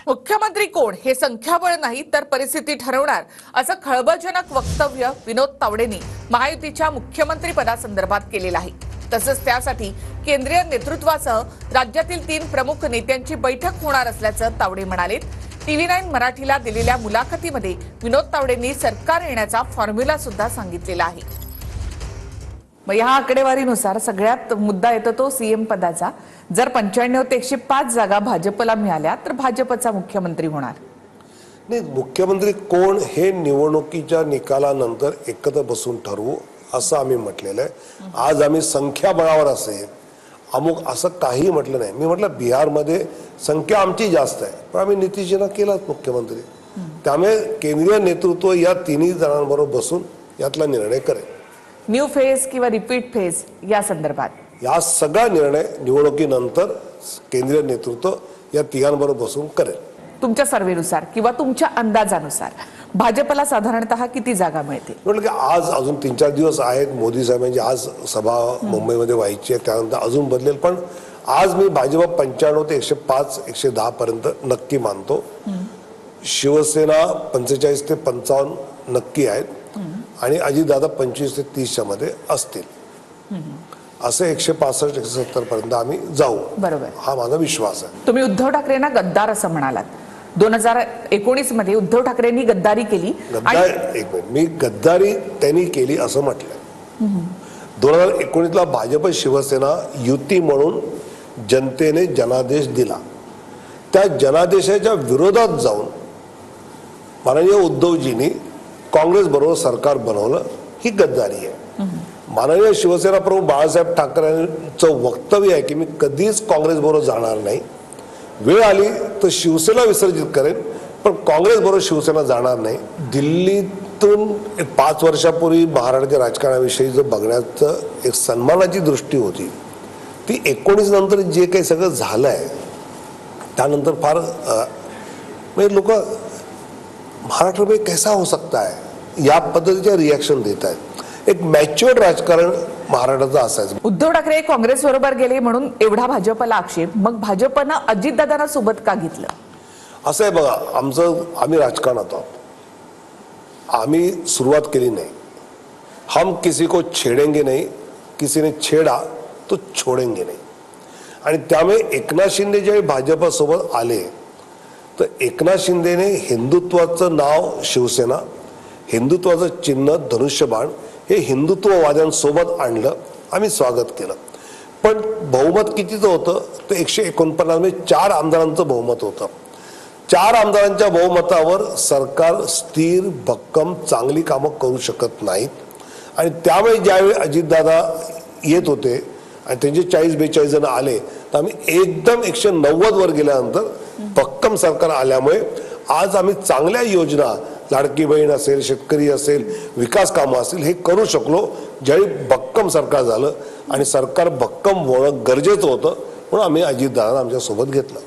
मुख्यमंत्री कोण हे संख्याबळ नाही तर परिस्थिती ठरवणार असं खळबळजनक वक्तव्य विनोद तावडेंनी महायुतीच्या मुख्यमंत्री पदासंदर्भात केलेलं आहे। तसंच त्यासाठी केंद्रीय नेतृत्वासह राज्यातील 3 प्रमुख नेत्यांची बैठक होणार असल्याचं तावडे म्हणाले। TV9 मराठीला दिलेल्या मुलाखतीमध्ये विनोद तावडेंनी सरकार येण्याचा फॉर्म्युला सुद्धा सांगितलेला आहे। मग या आकडेवारीनुसार सगळ्यात मुद्दा येतो तो सीएम पदाचा। जर 95 ते 105 जागा भाजपला मिळाल्या तर भाजपचा मुख्यमंत्री होणार। नाही, मुख्यमंत्री कोण हे निवडणुकीच्या निकालानंतर एकत्र बसून ठरवू असं आम्ही म्हटलेलं आहे। आज आम्ही संख्याबळावर असेल अमुक असं काही म्हटलं नाही। मी म्हटलं बिहारमध्ये संख्या आमची जास्त आहे पण आम्ही नितीशजींना केलाच मुख्यमंत्री। त्यामुळे केंद्रीय नेतृत्व या तिन्ही जणांबरोबर बसून यातला निर्णय करेल। न्यू फेज किंवा रिपीट फेज या संदर्भात या सगळा निर्णय निवडणुकीनंतर केंद्रीय नेतृत्व या तिघांबरोबर बसून करेल। तुमच्या सर्वेनुसार किंवा तुमच्या अंदाजानुसार भाजपला साधारणतः किती जागा मिळतील? म्हटलं की आज अजून 3-4 दिवस आहेत। मोदी साहेबांची आज सभा मुंबईमध्ये व्हायची आहे, त्यानंतर अजून बदलेल। पण आज मी भाजप 95 ते 105 110 पर्यंत नक्की मानतो। शिवसेना 45 ते 55 नक्की आहेत आणि अजितदादा 25 ते 30 मध्ये असतील। असे 165 170 पर्यंत आम्ही जाऊ, बरोबर, हा माझा विश्वास आहे। तुम्ही उद्धव ठाकरेंना गद्दार असं म्हणालात। 2019 मध्ये उद्धव ठाकरेंनी गद्दारी केली। एक मिनिट, मी गद्दारी त्यांनी केली असं म्हटलं। 2019 ला भाजप शिवसेना युती म्हणून जनतेने जनादेश दिला। त्या जनादेशाच्या विरोधात जाऊन माननीय उद्धवजींनी काँग्रेस बरोबर सरकार बनवलं, ही गद्दारी आहे। माननीय शिवसेना प्रमुख बाळासाहेब ठाकरेंचं वक्तव्य आहे की मी कधीच काँग्रेस बरोबर जाणार नाही, वेळ आली तर शिवसेना विसर्जित करेन पण काँग्रेस बरोबर शिवसेना जाणार नाही। दिल्लीतून 5 वर्षापूर्वी महाराष्ट्राच्या राजकारणाविषयी जो बघण्याचं एक सन्मानाची दृष्टी होती ती 19 नंतर जे काही सगळं झालंय त्यानंतर फार म्हणजे लोक महाराष्ट्र में कैसा हो सकता है या पद्धतीचे रिएक्शन देत आहेत। एक मॅच्युअर्ड राजकारण महाराष्ट्राचं असायचं। उद्धव ठाकरे काँग्रेस बरोबर गेले म्हणून एवढा भाजपला आक्षेप, मग भाजपनं अजितदादांना सोबत का घेतलं? असं आहे बघा, आम्ही राजकारणात आहोत। आम्ही सुरुवात केली नाही। हम किसी को छेडेंगे नहीं, किसी ने छेडा तो छोडेंगे नहीं। आणि त्यामुळे एकनाथ शिंदे ज्यावेळी भाजपसोबत आले तर एकनाथ शिंदेने हिंदुत्वाचं नाव शिवसेना, हिंदुत्वाचं चिन्ह धनुष्यबाण हे हिंदुत्ववाद्यांसोबत आणलं, आम्ही स्वागत केलं। पण बहुमत कितीचं होतं? तर 149 मध्ये 4 आमदारांचं बहुमत होतं। 4 आमदारांच्या बहुमतावर सरकार स्थिर भक्कम चांगली कामं करू शकत नाहीत। आणि त्यामुळे ज्यावेळी अजितदादा येत होते आणि त्यांचे 40-42 जण आले तर आम्ही एकदम 190 वर गेल्यानंतर भक्कम सरकार आल्यामुळे आज आम्ही चांगल्या योजना, लाडकी बहीण असेल, शेतकरी असेल, विकास कामं असेल, हे करू शकलो ज्यावेळी भक्कम सरकार झालं। आणि सरकार भक्कम होणं गरजेचं होतं म्हणून आम्ही अजितदादांना आमच्या सोबत घेतलं।